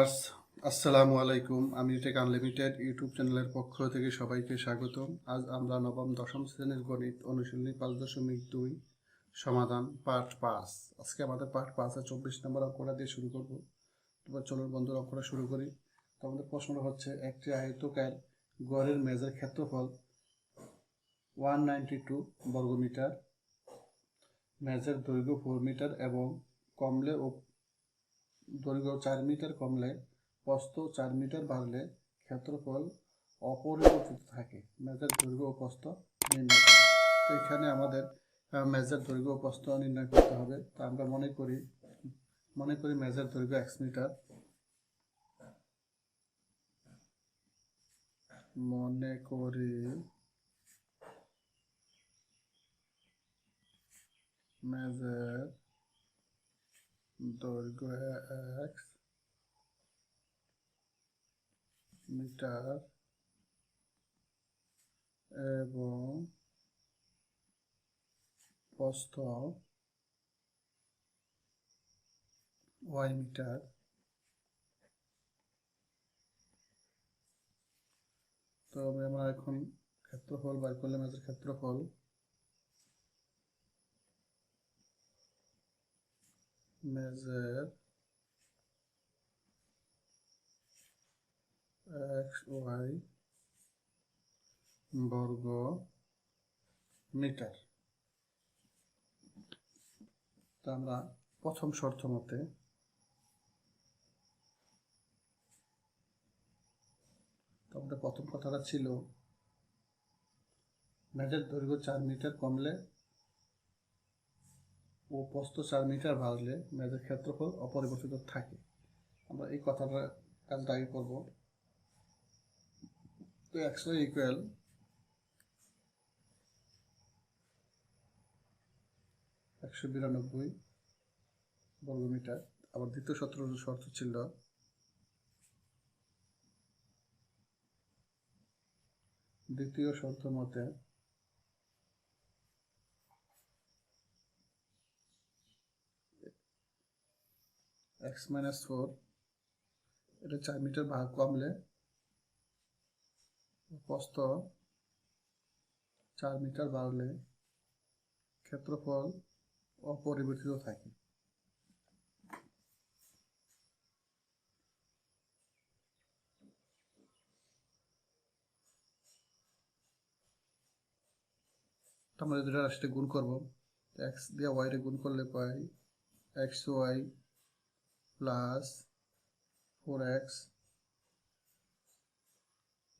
Viewers, আসসালামু আলাইকুম। আমির take unlimited YouTube চ্যানেলের পক্ষ থেকে সবাইকে স্বাগতম। আজ আমরা নবম দশম শ্রেণীর গণিত অনুশীলনী 5.2 সমাধান পার্ট 5। আজকে আমাদের পার্ট 5-এর 24 নম্বর অঙ্কটা দিয়ে শুরু করব। এবার চলুন বন্ধুরা, অঙ্কটা শুরু করি। তো আমাদের প্রশ্নটা হচ্ছে, একটি আয়তকার গড়ের মেজের ক্ষেত্রফল 192 বর্গমিটার, মেজের দৈর্ঘ্য 4 মিটার এবং কমলে ও দৈর্ঘ্য 4 মিটার কমলে প্রস্থ 4 মিটার বাড়লে ক্ষেত্রফল অপরিবর্তিত থাকে। মেজের দৈর্ঘ্য ও প্রস্থ নির্ণয় করে। তো এখানে আমাদের মেজের দৈর্ঘ্য ও প্রস্থ নির্ণয় করতে হবে। তো আমরা মনে করি মেজের দৈর্ঘ্য x মিটার, মেজের দৈর্ঘ্য x মিটার এবং প্রস্থ y মিটার। তো আমরা এখন ক্ষেত্রফল বার করলে মেজের ক্ষেত্রফল মেজের xy বর্গ মিটার। তো আমরা প্রথম শর্ত মতে আমাদের প্রথম কথাটা ছিল মেজের দৈর্ঘ্য 4 মিটার কমলে ও প্রস্থ 4 মিটার বাড়লে মেজের ক্ষেত্রফল অপরিবর্তিত থাকে। আমরা এই কথাটা কাজটা আগে করব। তো xy ইকুয়াল একশো 92 বর্গমিটার। আবার দ্বিতীয় শর্ত ছিল দ্বিতীয় শর্ত মতে x-4 এটা 4 মিটার কমলে প্রস্থ 4 মিটার বাড়লে ক্ষেত্রফল অপরিবর্তিত থাকে। আমরা দুটো রাশিতে গুণ করব। x দিয়ে y রে গুণ করলে পাই xy plus 4x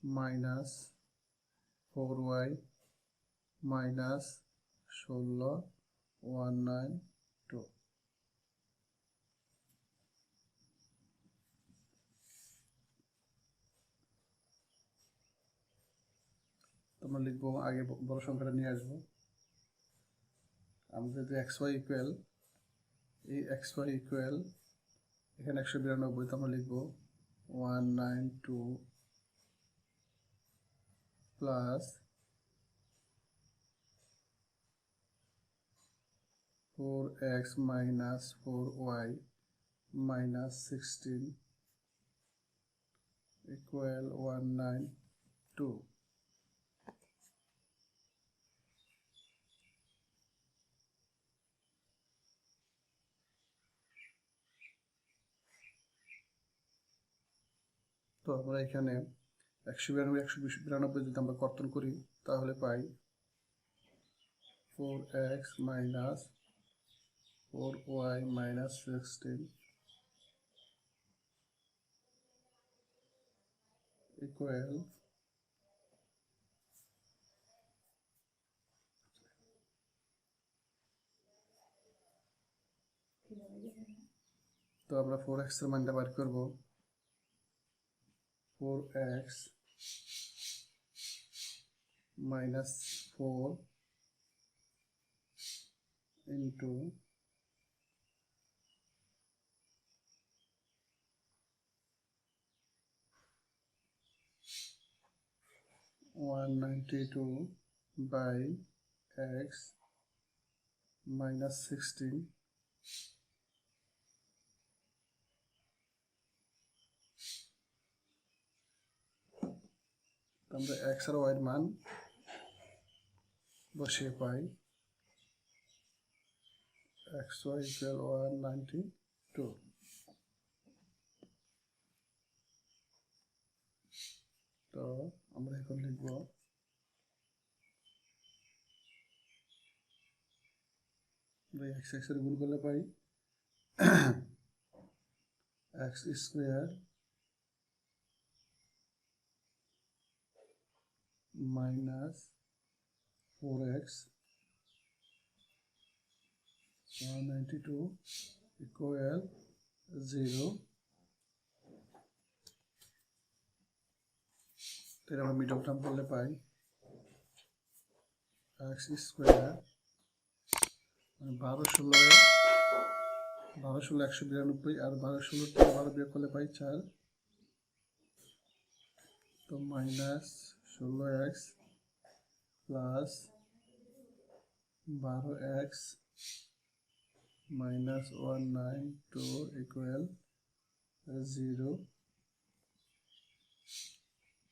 minus 4y minus 16192। তোমরা লিখবো, আগে বড় সংখ্যাটা নিয়ে আসবো। আমাদের যে xy ইকুয়াল, এই xy ইকুয়াল এখানে 192, তো আমরা লিখবো 192 plus 4x minus 4y minus 16 equal 192। তো আমরা এখানে 192 যদি আমরা কর্তন করি তাহলে পাই 4x minus 4y minus 16 equal তো আমরা 4x এর মানটা বার করব। 4x minus 4 into 192 by x minus 16 আমরা x আর y এর মান বসিয়ে পাই xy equal 192। তো আমরা এখন লিখব x এর গুণ করলে পাই x square minus 4x 192 equal 0। তাহলে আমরা মিডল টার্ম করলে পাই x স্কয়ার মানে 12 ষোলো 192 আর 12 ষোলো 12 বিয়োগ করলে পাই 4। তো minus 16x plus 12x minus 192 equal 0।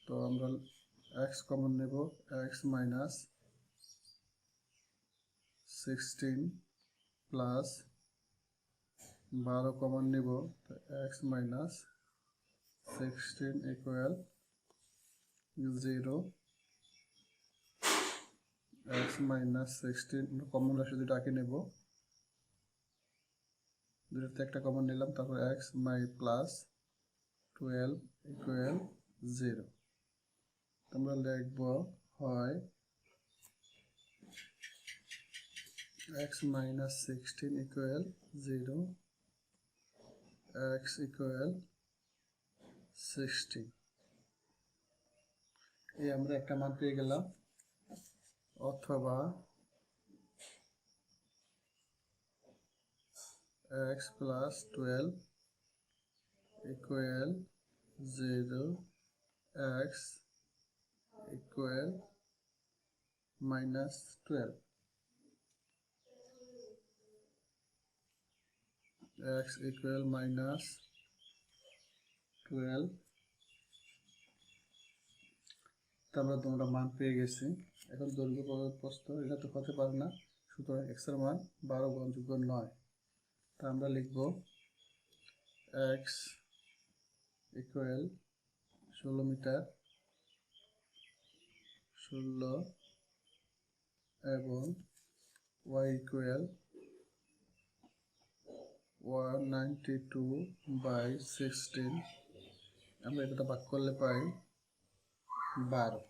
তো আমরা x কমন নেব x মাইনাস 16 প্লাস 12 কমন নেব তো x minus 16 equal 0। x minus 16 common রাশি দুটো আগে নেব, দুটোতে একটা কমন নিলাম, তারপর x মাই প্লাস 12 ইকুয়াল 0। আমরা লিখব হয় x minus 16 equal 0 x equal 16। এই আমরা একটা মান পেয়ে গেলাম, অথবা x plus 12 equal 0 x equal minus 12 x equal minus 12। তো আমরা তোমরা মান পেয়ে গেছি। এখন দৈর্ঘ্য প্রস্থ এটা তো হতে পারে না, সুতরাং x এর মান 12 গ্রহণযোগ্য নয়। তা আমরা লিখব x ইকুয়াল 16 মিটার 16 এবং y ইকুয়াল 192/16। আমরা এটা ভাগ করলে পাই 12।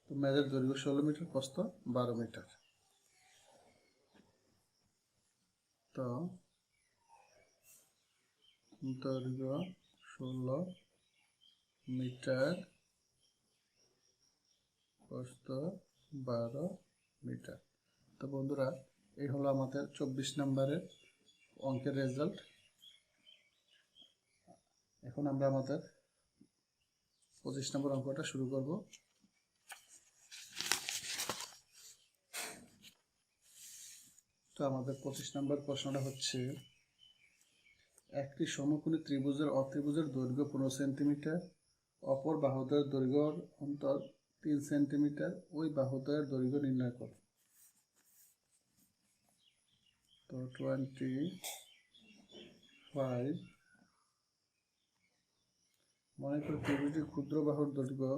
তো মেজের দৈর্ঘ্য 16 মিটার, প্রস্থ 12 মিটার। তো দৈর্ঘ্য 16 মিটার, প্রস্থ 12 মিটার। তো বন্ধুরা, এই হলো আমাদের 24 নম্বরের অঙ্কের রেজাল্ট। এখন আমরা আমাদের 25 নম্বর অঙ্কটা শুরু করব। তো আমাদের 25 নম্বর প্রশ্নটা হচ্ছে, একটি সমকোণী ত্রিভুজের অত্রিভুজের দৈর্ঘ্য 15 সেন্টিমিটার, অপর বাহুদ্বয়ের দৈর্ঘ্যর অন্তর 3 সেন্টিমিটার, ওই বাহুদ্বয়ের দৈর্ঘ্য নির্ণয় করো। তো 25, মনে করি ত্রিভুজটির ক্ষুদ্র বাহুর দৈর্ঘ্য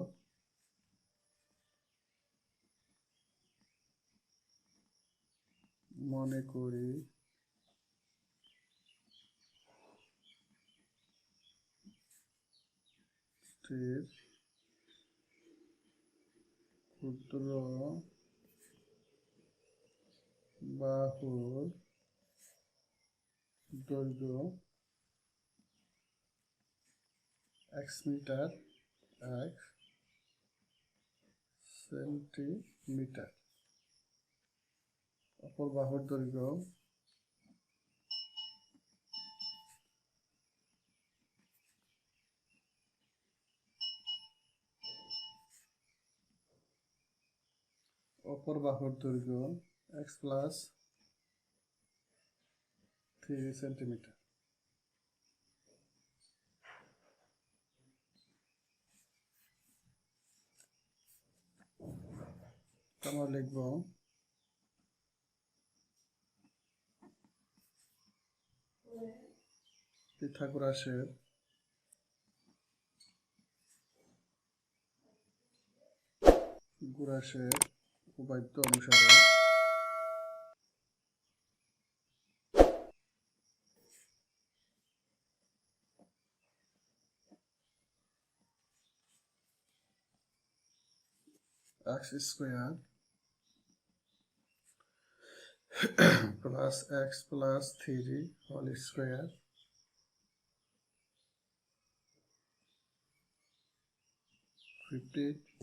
মনে করি ক্ষুদ্র বাহুর দৈর্ঘ্য x মিটার 1 সেন্টিমিটার, অপর বাহুর দৈর্ঘ্য x প্লাস 3 সেন্টিমিটার। আমরা লিখব পিথাগোরাসের উপপাদ্য অনুসারে x square plus x plus 3 whole square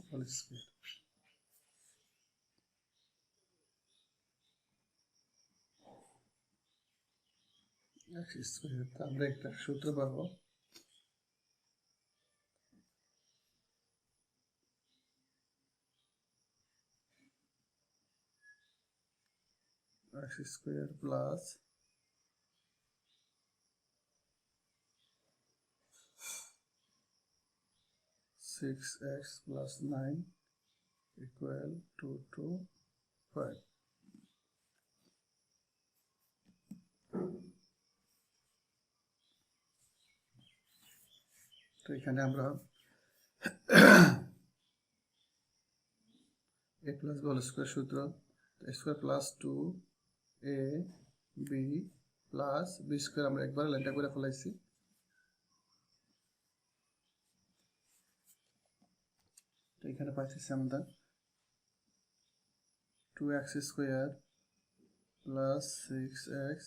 whole square x square আমরা একটা সূত্র পাবো x square plus 6x plus 9 equal to 5. তো এখানে আমরা a plus b whole square সূত্র a square plus 2ab plus b square আমরা একবার লাইনটা করে ফেলাইছি তো এখানে পাইছি আমরা 2x square plus 6x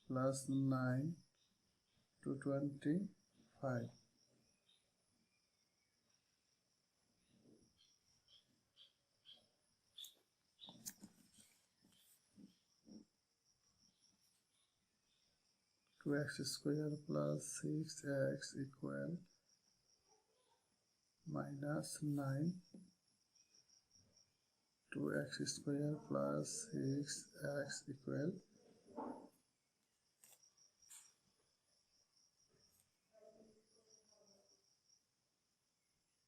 plus 9 to 25 2x square plus 6x equal minus 9 2x square plus 6x equal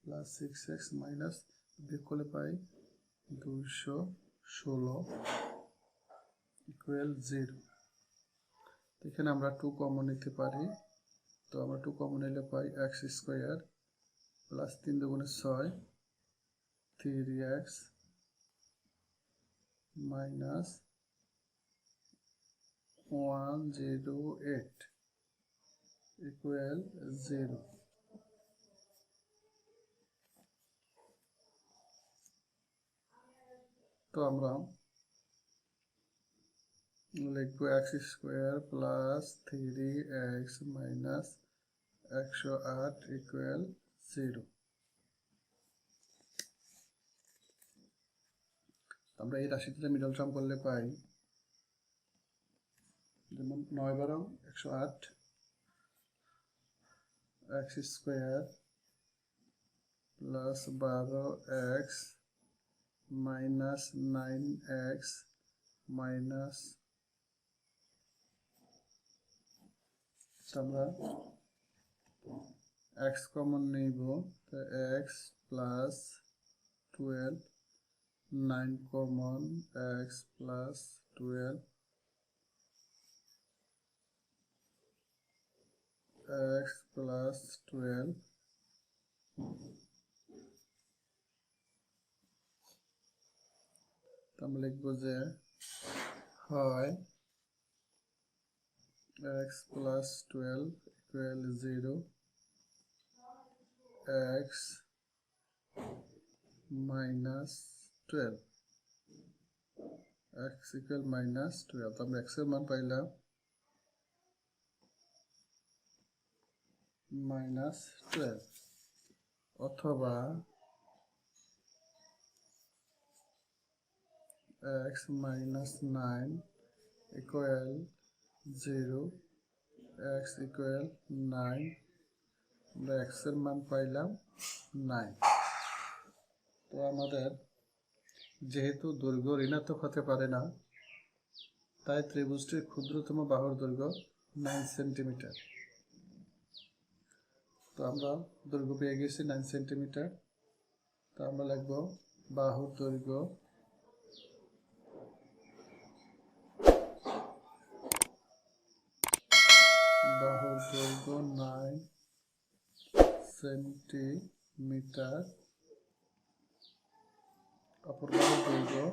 plus 6x minus বিকলে pi 216 equal 0 এখানে আমরা 2 কমন নিতে পারি তো আমরা 2 কমন নিলে পাই x square plus 3 দুগুণে 6 3x minus 108 equal 0 তো আমরা লিখব x square plus 3x minus 108 equal 0 আমরা এই রাশিটা মিডল টার্ম করলে পাই যেমন 9 12 108 x square plus 12x minus 9x minus আমরা x কমন নেব তো x plus 12 9 common x plus 12 x plus 12 আমরা লিখব যে হয় x plus 12 equal 0 x minus 12 x equal minus 12 তো আমরা x এর মান পাইলাম minus 12 অথবা x minus 9 equal 0 x equal 9 আমরা x এর মান পাইলাম 9 তো আমাদের যেহেতু দৈর্ঘ্য ঋণাত্মক হতে পারে না তাই ত্রিভুজটির ক্ষুদ্রতম বাহুর দৈর্ঘ্য 9 সেন্টিমিটার তো আমরা দৈর্ঘ্য পেয়ে গেছি 9 সেন্টিমিটার তো আমরা লিখব বাহুর দৈর্ঘ্য দৈর্ঘ্য 9 সেন্টিমিটার, অপর বাহুর দৈর্ঘ্য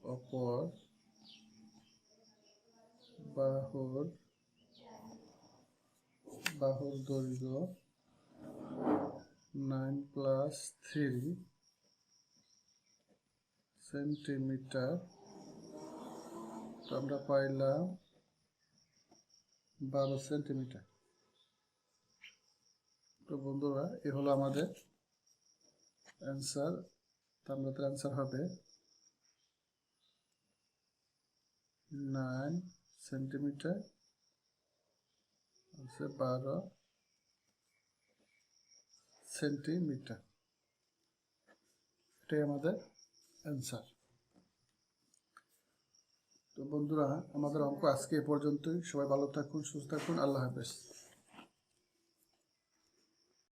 অপর বাহুর দৈর্ঘ্য 9 + 3 সেন্টিমিটার। তো আমরা পাইলাম 12 সেন্টিমিটার। তো বন্ধুরা, এ হলো আমাদের অ্যান্সার। আমাদের অ্যান্সার হবে 9 সেন্টিমিটার 12 সেন্টিমিটার। এটাই আমাদের অ্যান্সার। তো বন্ধুরা, আমাদের অঙ্ক আজকে এ পর্যন্তই। সবাই ভালো থাকুন, সুস্থ থাকুন। আল্লাহ হাফেজ।